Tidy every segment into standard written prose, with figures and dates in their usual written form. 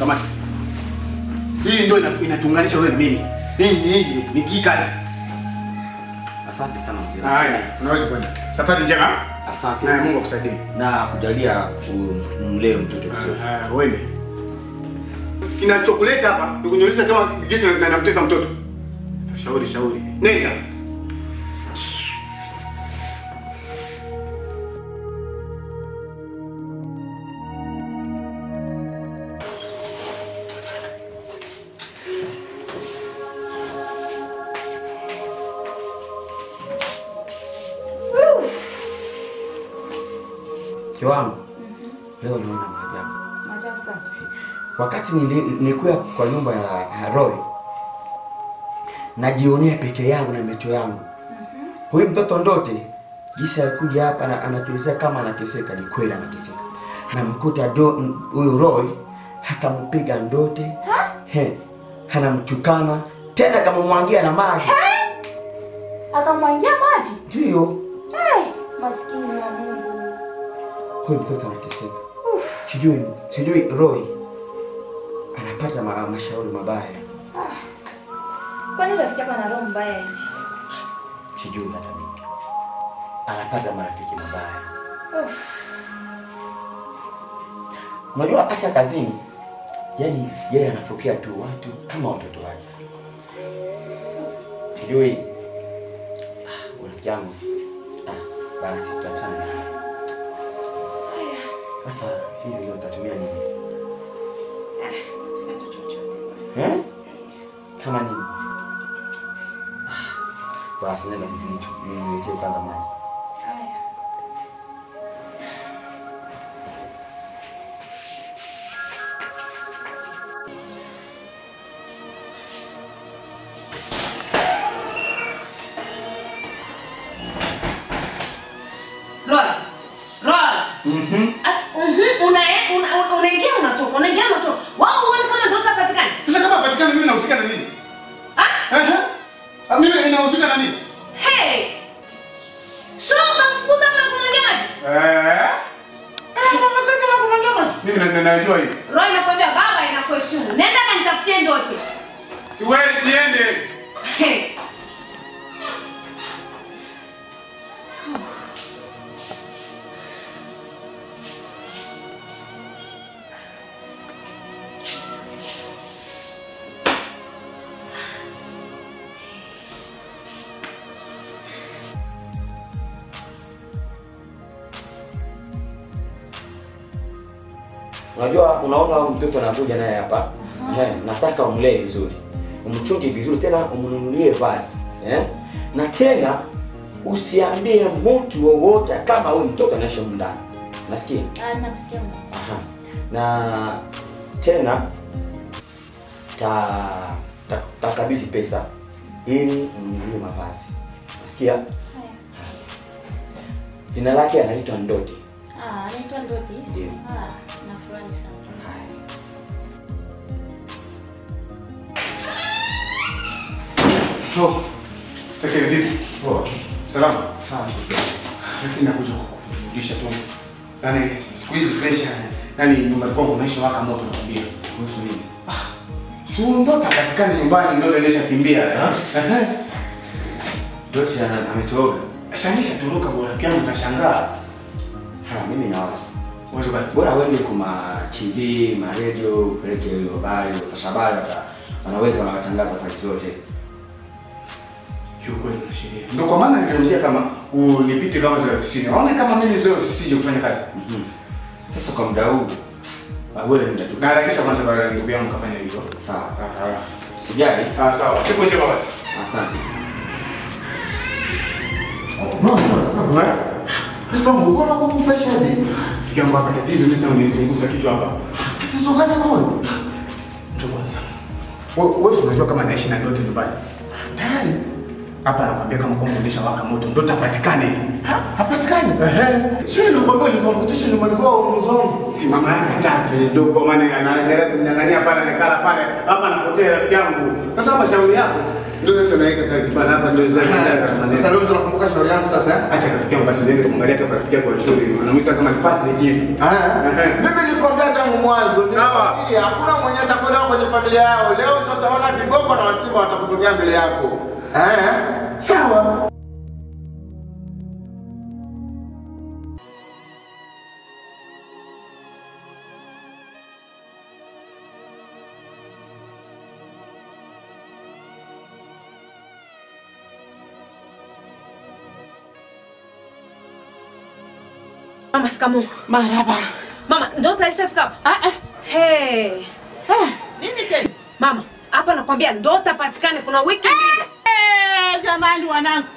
Kama hii ndio inatunganisha wewe na mimi. Hii ni kazi. Asante sana mzee. Haya, unaweza kwenda. Safari njema. Asante. Na Mungu akusaidie. Na kujalia kumlea mtoto vizuri. Wewe. Kinachokuleta hapa ni kunyonyesha kama jinsi namtesa mtoto. Shauri. Nenda. Kiwangu. Leo naona maajabu. Maajabu gani? Wakati nilikuwa kwa nyumba ya Roy, najionea peke yangu na macho yangu. Huyu mtoto Ndote jinsi alikuja hapa na anatuelezea kama anateseka, ni kweli anateseka. Na mkuta huyu Roy hakampiga Ndote. Anamtukana tena akamwangia na maji. Akamwangia maji? Ndio. Maskini wa Mungu. Huyu mtoto anateseka. Sijui Roy anapata mashauri mabaya. Kwani rafiki yako ana roho mbaya hivi? Sijui hata mimi. Anapata marafiki mabaya. Unajua hata kazini, yani yeye anafokea tu watu kama watoto wake. Sijui rafiki yangu. Basi tutachana. Sasa hivi leo utatumia nini? Kama nini? Basi nenda nitie kwanza maji. Unaingia unatoka. Wao uone kama ndio utapatikana. Sasa kama patikana mimi nahusika na nini? Mimi ninahusika na nini? Sio kumfukuza kama kumwagia maji. Kama kumwagia maji. Mimi najua hiyo. Roy nakwambia baba inakuheshimu. Nenda kanitafutie Ndote. Siwezi siende. Unajua unaona mtoto anakuja naye hapa. Nataka umlee vizuri. Umchunge vizuri tena umnunulie vazi. Na tena usiambie mtu wowote kama huyu mtoto anaishi ndani. Nasikia? Nakusikia. Na tena takabidhi pesa ili umnunulie mavazi. Nasikia? Jina lake anaitwa Ndote. Anaitwa Ndote? Ndio. Nafurahi sana. Stakeni vipi? Salama. Lakini nakuja kukurudisha tu. Yaani siku hizi pressure, yaani nyumbani kwangu unaishi waka moto nakwambia. Kuhusu nini? Si Ndote katikani nyumbani ndio anaisha kimbia. Ndote ametoroka. Shanisha toroka bora kiangu utashangaa. Mimi nawaza. Wazo gani? Bora wewe kuma TV, ma radio, upeleke hiyo habari, watashabari wanaweza wanatangaza faili zote. Kiukweli na sheria. Ndio kwa maana niliongea kama unipite kama za ofisini. Unaona kama mimi leo sije kufanya kazi. Sasa kwa muda huu wewe ndio tu. Na harakisha kwanza kwa ndugu yangu kafanya hivyo. Sawa. Sijali. Sawa. Siku njema basi. Asante. Sasa mbona kwa kufanya hivi? Fikia mpaka tatizo mimi sasa unizunguza kichwa hapa. Tatizo gani wewe? Njoo kwanza. Wewe unajua kama naishi na Ndote nyumbani. Tayari. Hapa nakwambia kama kwa kuendesha waka moto Ndote apatikane. Hapatikani? Sio ndio kwa kweli kwa kutisha nyumbani kwao mzongo. Mama yake hataki ndio kwa maana anaendelea kunyang'ania pale nakala pale. Hapa napotea rafiki yangu. Sasa mashauri yako Ndio sasa naika kifana hapa ndio Sasa leo tunakumbuka shauri yangu sasa. Acha rafiki yangu basi ndio kumwangalia hata rafiki yako wa shule. Anamuita kama Patrick hivi. Mimi nilikwambia tangu mwanzo. Hakuna mwenye atakwenda kwenye familia yao. Leo tutaona viboko na wasimba watakutumia mbele yako. Sawa. Mama, shikamoo. Marhaba. Mama, ndio alishafika hapa? Hey. Nini tena? Mama, hapa nakwambia ndio utapatikane kuna wiki mbili. Jamani wanangu.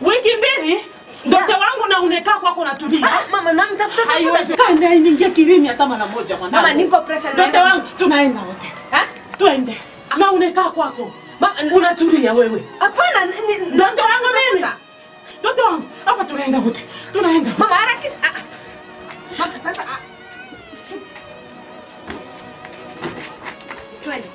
Wiki mbili? Ndoto wangu na unekaa kwako natulia. Mama, namtafuta. Haiwezekani ningie kilini hata mara moja mwanangu. Mama, niko pressure na. Ndoto wangu tunaenda wote. Tuende. Na unekaa kwako. Mama, unatulia wewe. Hapana, ndoto wangu mimi. Ndoto wangu. Hapa tunaenda wote. Tunaenda. Mama, harakisha. Mama, sasa twende.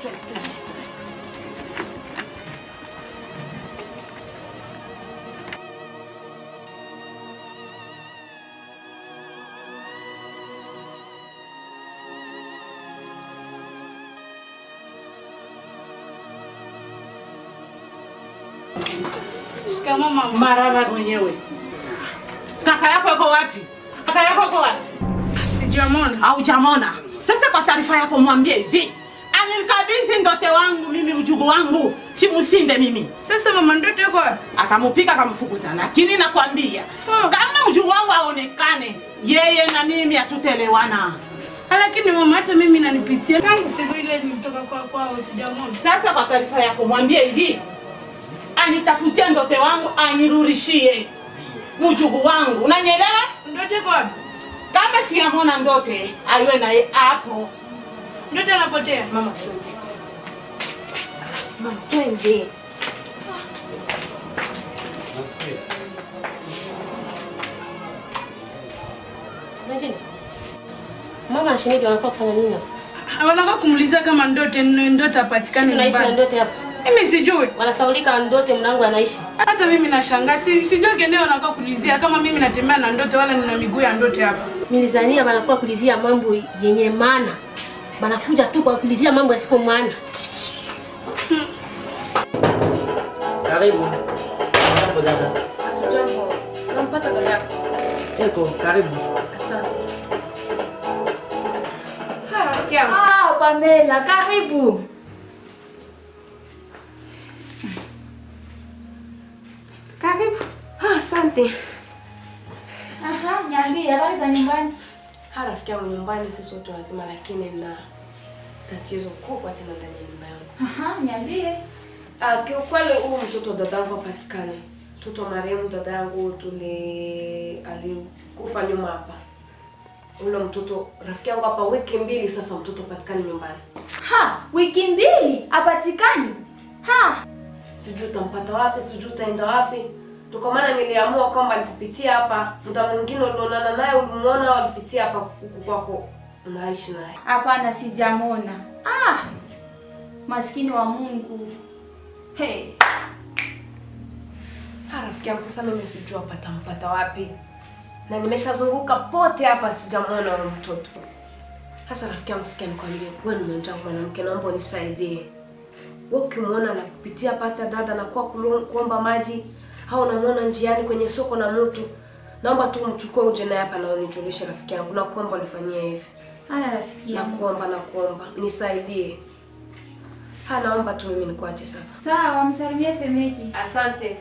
Shikamoo mama. Marhaba mwenyewe. Kaka yako yuko wapi? Kaka yako yuko wapi? Sijamona. Au jamona. Sasa kwa taarifa yako mwambie hivi. Anikabidhi ndoto wangu mimi mjukuu wangu. Simusinde mimi. Sasa mama ndoto yuko wapi? Akamupika akamfukuza. Lakini nakwambia kama mjukuu wangu aonekane, yeye na mimi hatutelewana. Lakini mama hata mimi nanipitia tangu siku ile nilitoka kwao sijamona. Sasa kwa taarifa yako mwambie hivi. Anitafutia ndoto wangu anirudishie. Mjukuu wangu. Unanielewa? Ndoto yuko wapi? Kama siamona ndoto, aiwe naye hapo. Ndoto anapotea. Mama, twende. Mama na shemeji wanakuwa kufanya nini hapa? Wanakuwa kumuuliza kama ndoto apatikane nyumbani. Tunaishi na ndoto hapa. Mimi sijui. Wanasaulika ndoto mlango anaishi. Hata mimi nashangaa. Sijui keneo wanakuwa kulizia kama mimi natembea na ndoto wala nina miguu ya ndoto hapa. Milizania wanakuwa kulizia mambo yenye maana. Wanakuja tu kwa kulizia mambo yasipo maana. Karibu. Jambo dada. Jambo. Nampata dada yako. Eko, karibu. Asante. Pamela, karibu. Karibu. Asante. Niambie habari za nyumbani. Rafiki yangu nyumbani sisi wote wazima lakini na tatizo kubwa tena ndani ya nyumba yangu. Niambie. Kiukweli huyu mtoto dadangu apatikane. Mtoto marehemu dadangu alikufa nyuma hapa. Ule mtoto rafiki yangu hapa wiki mbili sasa mtoto apatikane nyumbani. Wiki mbili apatikani? Sijui utampata wapi, sijui utaenda wapi. Kwa maana niliamua kwamba nikupitia hapa, muda mwingine ulionana naye ulimuona au ulipitia hapa huku kwako unaishi naye. Hapana, sijamona. Maskini wa Mungu. Rafiki yangu sasa mimi sijui atampata wapi. Na nimeshazunguka pote hapa sijamwona yule mtoto. Sasa rafiki yangu sikia nikwambie, wewe ni mwenzangu mwanamke naomba unisaidie. Wewe ukimwona na kupitia pata dada na kwa kuomba maji au unamuona njiani kwenye soko na mtu, naomba tu mchukue uje naye hapa na unijulishe rafiki yangu. Na kuomba nifanyie hivi. Rafiki yangu. Nakuomba nisaidie. Naomba tu mimi nikuache sasa. Sawa, msalimie semeji. Asante.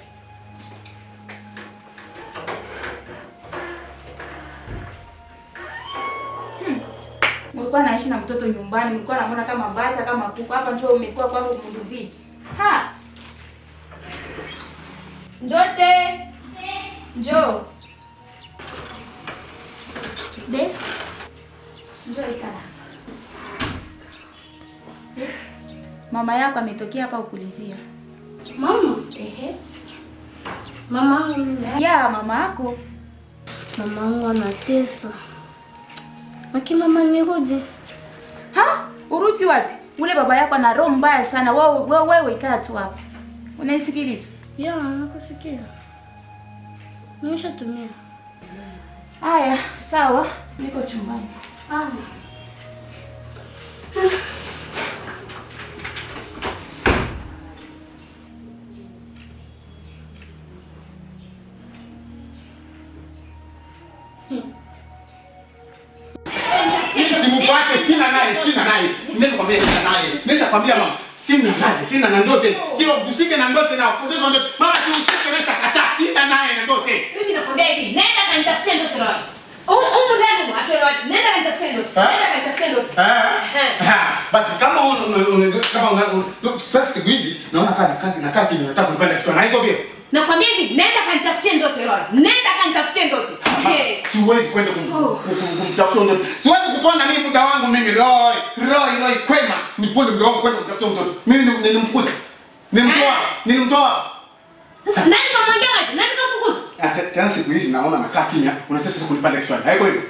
Mlikuwa naishi na mtoto nyumbani, mlikuwa namuona kama bata kama kuku. Hapa ndio umekuwa kwangu mbuzi. Ndote. Njoo. Njoo ikala. Mama yako ametokea hapa ukulizia. Mama? Mama? Mama yako. Mama wangu anatesa. Mama nirudi. Urudi wapi? Ule baba yako ana roho mbaya sana. Wewe ikaa tu hapa. Unaisikiliza? Ya, nakusikia. Nimeshatumia. Haya, sawa. Niko chumbani. Simupate, sina naye. Sinaweza kwambia sina naye. Naweza kwambia mama, sina na ndote. Sio usike na ndote na kupoteza ndote. Mama si usike na kataa, sina naye na ndote. Mimi nakwambia hivi, nenda kanitafutie ndoto leo. Ndani atoe nenda kanitafutie ndoto. Nenda kanitafutie ndoto. Basi kama sasa siku hizi naona nakaa kimya nataka kunipanda kichwa na hivyo vile. Nakwambia hivi, nenda kanitafutie ndoto leo. Nenda kanitafutie ndoto. Siwezi kwenda kumtafuta ndoto. Siwezi kuponda mimi muda wangu mimi Roy kwema. Niponde muda wangu kwenda kumtafuta ndoto. Mimi nilimfukuza. Nilimtoa. Nani kamwambia wapi? Nani kafukuza? Tena siku hizi naona nakaa kimya, unataka sasa kunipanda kichwa. Haiko hivyo.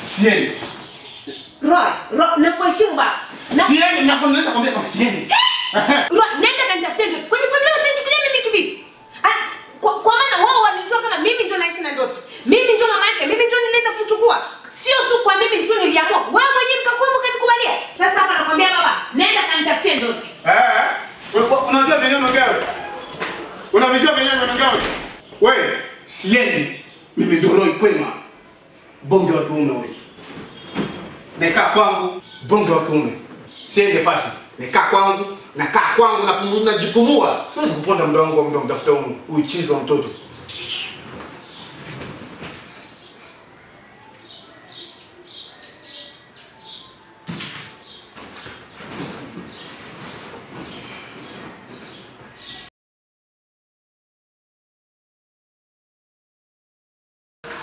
Siendi. Roy, nakuheshimu baba. Siendi, nakuonesha kwambia kama siendi. Roy, nenda kanitafutie ndoto. Kwenye familia utanichukulia mimi kivipi? Kwa maana wao walijua kama mimi ndio naishi na ndoto. Mimi ndio mama yake, mimi ndio nilienda kumchukua. Sio tu kwa mimi ndio niliamua. Wewe mwenyewe mkakumbuka kanikubalia. Sasa hapa nakwambia baba, nenda kanitafutie ndoto. Unajua venyewe unaongea wewe? Unavijua venyewe unaongea wewe? Wewe, siendi. Mimi ndio Roy kwema. Bonge wa kiume wewe. Nikaa kwangu, bonge wa kiume. Siende fasi. Nikaa kwangu na najipumua. Siwezi kuponda muda wangu wa mtafuta uchizi wa mtoto.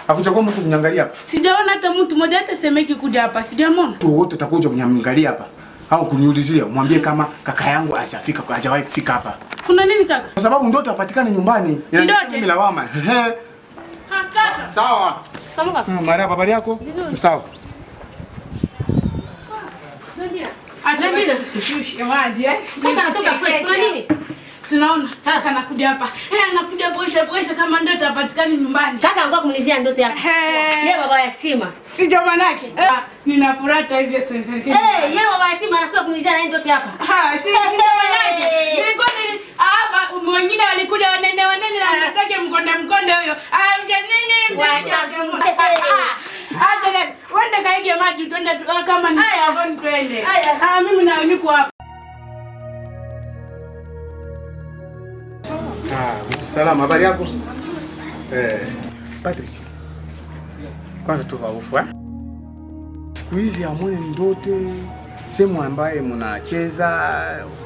Hakuchagua mtu kunyangalia hapa. Sijaona hata mtu mmoja hata semeki kuja hapa. Sijamwona. Tu wote utakuja kunyangalia hapa. Au kuniulizia, mwambie kama kaka yangu hajawahi kufika hapa. Kuna nini kaka? Kwa sababu ndoto hapatikani nyumbani. Mimi lawama. Kaka. Sawa. Kama kaka. Maria habari yako? Sawa. Ndio. Atabida kushusha maji Kaka anatoka fresh. Kuna nini? Sinaona kaka anakuja hapa. Anakuja kuisha kama ndoto hapatikani nyumbani. Kaka anataka kumulizia ndoto yake. Yeye baba yatima. Si ndio manake? Nina furaha hivi sasa. Yeye baba yatima anakuja kumulizia na ndoto hapa. Si ndio manake? Nilikuwa hapa wengine walikuja wanene na mtake mkonde huyo. Nini? Wende kaige maji twende kama ni savoni twende. Mimi na niko hapa. Salama, habari yako? Patrick. Kwanza tu haufu siku hizi hamwoni ndote sehemu ambaye mnacheza,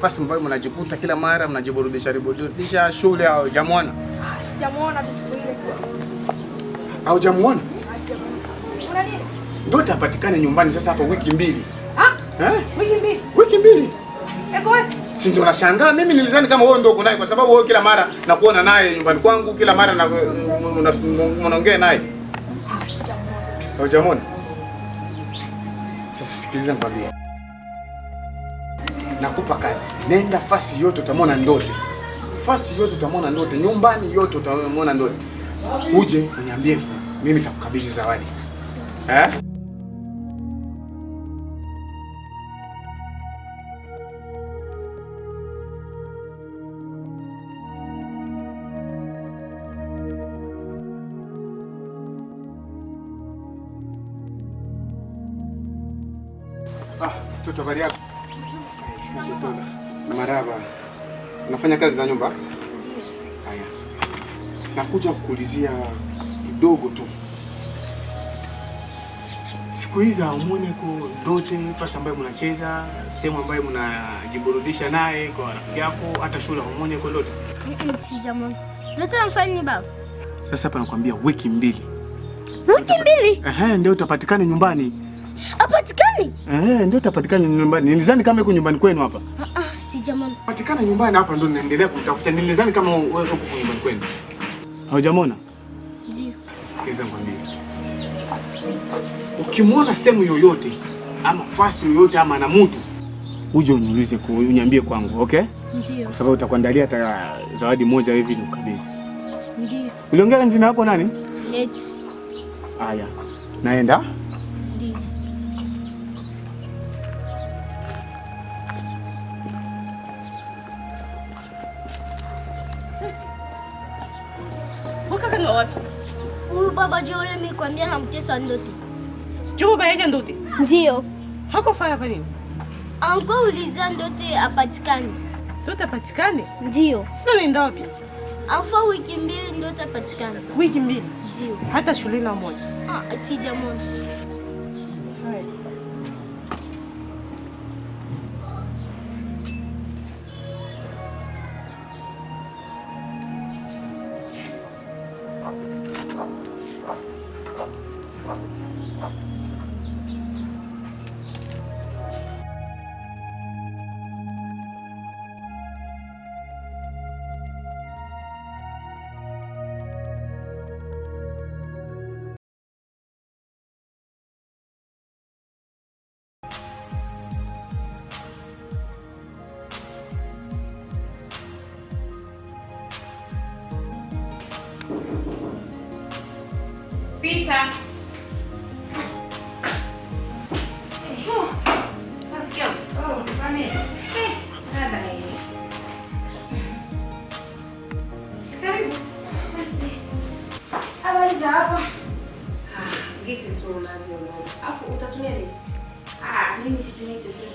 fasi ambayo mnajikuta kila mara mnajiburudisha shule au jamuona? Sijamuona siku ile. Au jamuona? Una nini? Ndote hapatikani nyumbani sasa hapo wiki mbili. Wiki mbili? Eko wapi? Si ndio nashangaa mimi nilizani kama wewe ndio uko naye kwa sababu wewe kila mara nakuona naye nyumbani kwangu, kila mara unaongea naye. Hujamwona? Sasa sikiliza nikwambie. Nakupa kazi. Nenda fasi yote utamwona ndote. Fasi yote utamwona ndote, nyumbani yote utamwona ndote. Uje uniambie mimi nitakukabidhi zawadi. Mtoto habari yako? Marhaba. Unafanya kazi za nyumba? Haya. Nakuja kukuulizia kidogo tu. Siku hizi hamuoni kwa ndote fasi ambayo mnacheza, sehemu ambayo mnajiburudisha naye kwa rafiki yako, hata shule hamuoni kwa ndote? Sijamwona. Ndoto namfanya baba. Sasa hapa nakwambia wiki mbili. Wiki mbili? Ndio utapatikana nyumbani. Apatikani? Ndio utapatikana nyumbani. Nilizani kama yuko nyumbani kwenu hapa. Sijamwona. Patikana nyumbani hapa ndio naendelea kutafuta. Nilizani kama wewe uko nyumbani kwenu. Haujamwona? Ndio. Sikiza ngwambie. Ukimwona sehemu yoyote ama fasi yoyote ama na mtu, uje uniulize uniambie kwangu, okay? Ndio. Kwa sababu utakuandalia hata zawadi moja hivi nikukabidhi. Ndio. Uliongea jina lako nani? Leti. Haya. Naenda? Ndio. Kaka wapi? Huyu baba Jole mimi kwambia namtesa Ndote. Jobo baba yake Ndote? Ndio. Hako fanya hapa nini? Anko uliza Ndote apatikane. Ndote apatikane? Ndio. Sasa nenda wapi? Afa wiki mbili Ndote apatikane. Wiki mbili? Ndio. Hata shule na moja? Sijamwona. Hai. Pita. Habari za hapa? Gisi tu unavyoona. Afu utatumia nini? Mimi situmii chochote.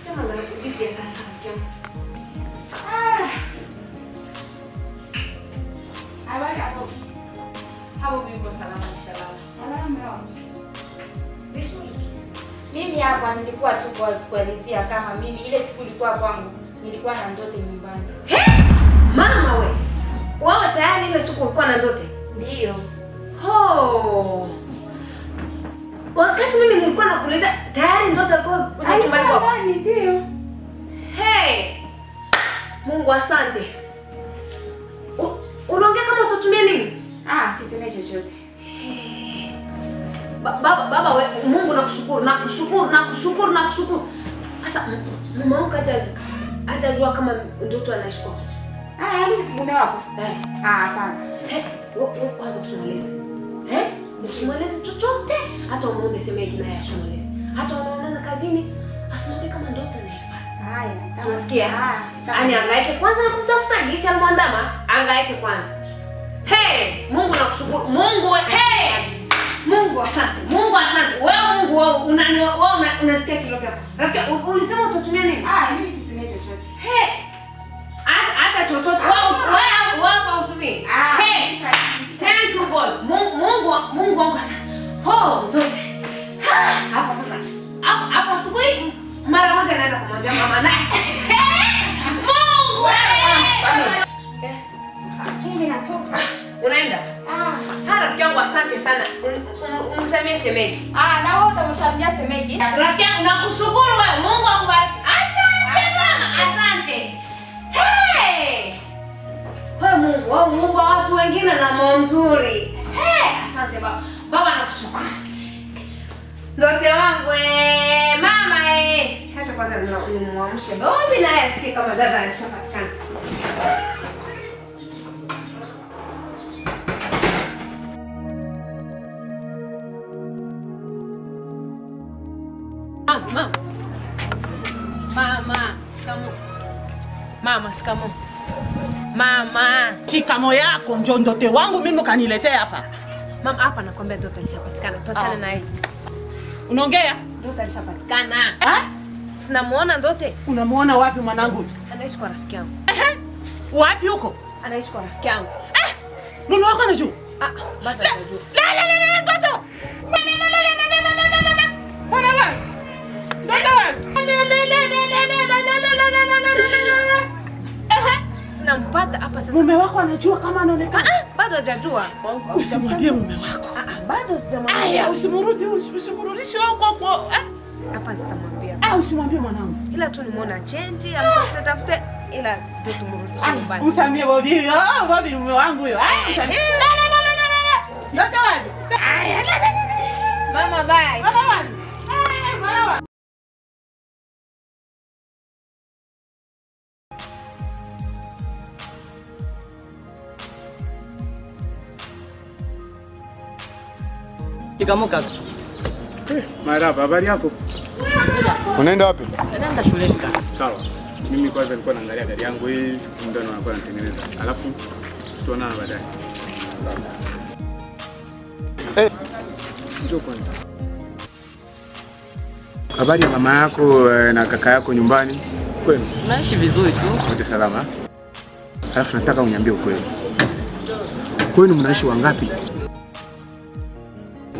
Sema za zipi sasa mkiwa. Habari hapo. Hapo yuko salama inshallah. Salama. Vizuri. Mimi hapa nilikuwa tu kuelezea kama mimi ile siku ilikuwa kwangu, nilikuwa na Ndote nyumbani. Mama we. Wewe tayari ile siku ulikuwa na Ndote? Ndio. Ho. Wakati mimi nilikuwa nakuuliza tayari Ndote alikuwa kwenye chumbani kwako? Ndio. Hey. Mungu asante. Unaongea kama utatumia nini? Situmii chochote. Baba we, Mungu nakushukuru. Sasa mama wangu hajajua kama Ndoto anaishi kwako. Yaani mume wako? Hapana. Wewe kwanza usimweleze. Usimweleze chochote. Hata umuombe semeji naye asimweleze. Hata wanaonana kazini, asimwambie kama Ndoto anaishi pale. Haya. Unasikia? Yaani angaike kwanza na kumtafuta gisi alimwandama, angaike kwanza. Hey, Mungu nakushukuru. Mungu we, Mungu asante. Wewe unasikia kilo chako. Rafiki, ulisema utatumia nini? Mimi situmii chochote. Hata chochote. Wewe utumie. Thank you God. Mungu wangu asante. Ndote. Hapa sasa. Hapa asubuhi mara moja naenda kumwambia mama naye. Mungu wewe. Mimi natoka. Unaenda? Rafiki yangu asante sana. Umsalimie shemeji. Na wewe utamshamia shemeji. Rafiki yangu nakushukuru wewe. Mungu akubariki. Asante sana. Asante. Wewe Mungu wa watu wengine na moyo mzuri. Asante baba. Baba nakushukuru. Ndote wangu mama hata kwanza nimwamshe. Bobi naye asikie kama dada alishapatikana. Mama, shikamoo. Mama. Shikamo yako ndio Ndote wangu mimi kaniletea hapa. Mama, hapa nakwambia Ndote alishapatikana. Tuachane na yeye. Unaongea? Ndote alishapatikana. Sinamuona Ndote. Unamuona wapi mwanangu? Anaishi kwa rafiki yangu. Wapi huko? Anaishi kwa rafiki yangu. Mume wako anajua? Bado hajajua. Ndoto. Bwana wewe. Sinampata hapa sasa. Mume wako anajua kama anaonekana? Bado hajajua. Usimwambie mume wako. Bado sijamwambia. Usimrudishe huko. Hapa sitamwambia. Usimwambie mwanangu. Ila tu nimeona change, amtafute ila ndio tumrudishe nyumbani. Msalimie Bobi. Bobi mume wangu huyo. Mama bye. Mama bye. Shikamoo kaka. Marhaba, habari yako? Unaenda wapi? Naenda shuleni kaka. Sawa. Mimi kwanza nilikuwa naangalia gari yangu hii, ndio nakuwa natengeneza. Alafu tutaonana baadaye. Sawa. Njoo kwanza. Habari ya mama yako na kaka yako nyumbani? Kwenu? Naishi vizuri tu. Wote salama? Alafu nataka uniambie ukweli. Kwenu mnaishi wangapi?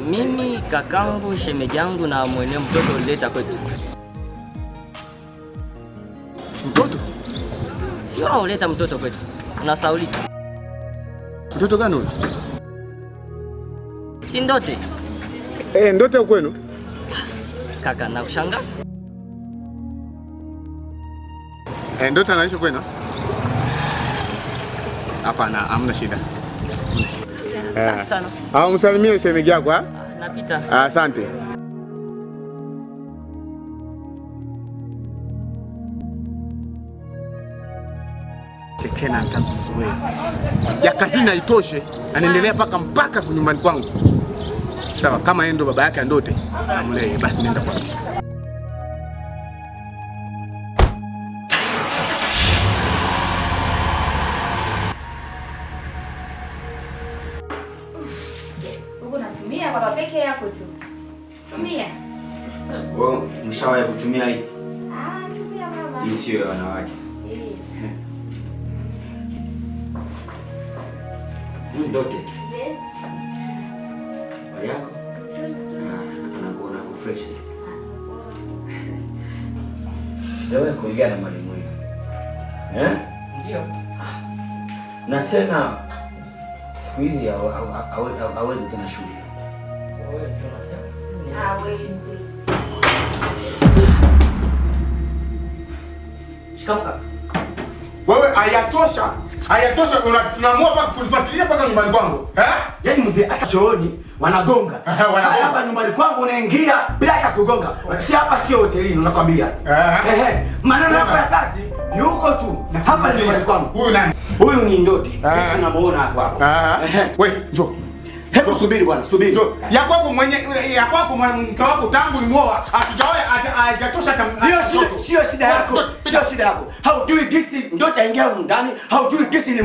Mimi, kakangu, shemeji yangu na mwenye mtoto ulileta kwetu. Mtoto? Sio uleta mtoto kwetu. Unasaulika. Mtoto gani huyo? Si Ndote. Ndote kwenu? Kaka, na ushanga? Ndote anaishi kwenu? Hapana, hamna shida. Asante sana. Msalimie shemeji yako, ha? Napita. Asante. Tekena nitakuzoea. Ya kazini haitoshe, anaendelea mpaka nyumbani kwangu. Sawa, kama yeye ndo baba yake Ndote, amlee basi nenda kwake. Huko natumia baba peke yako tu. Tumia. Wewe mshawahi kutumia hii? Tumia baba. Hii sio ya wanawake. Ndote. Habari yako? Anakuona fresh. Sijawahi kuongea na mwalimu wetu. Ndio. Na tena siku hizi hawezi tena shule. Wewe tunasema. Wewe ndio. Shikamoo kaka. Wewe hayatosha. Hayatosha, unaamua mpaka kunifuatilia mpaka nyumbani kwangu. Yaani mzee hata chooni wanagonga. Hapa nyumbani kwangu unaingia bila hata kugonga. Si hapa sio hotelini unakwambia. Maneno yako ya kazi ni huko tu. Hapa ni nyumbani kwangu. Huyu nani? Huyu ni Ndote. Sasa unamuona hapo. Wewe njoo. Hebu subiri bwana, subiri. Njoo. Ya kwako mke wako tangu nimuoa, hajatosha kama. Hiyo sio shida yako. Sio shida yako. Haujui gisi Ndote aingia ndani, haujui gisi ni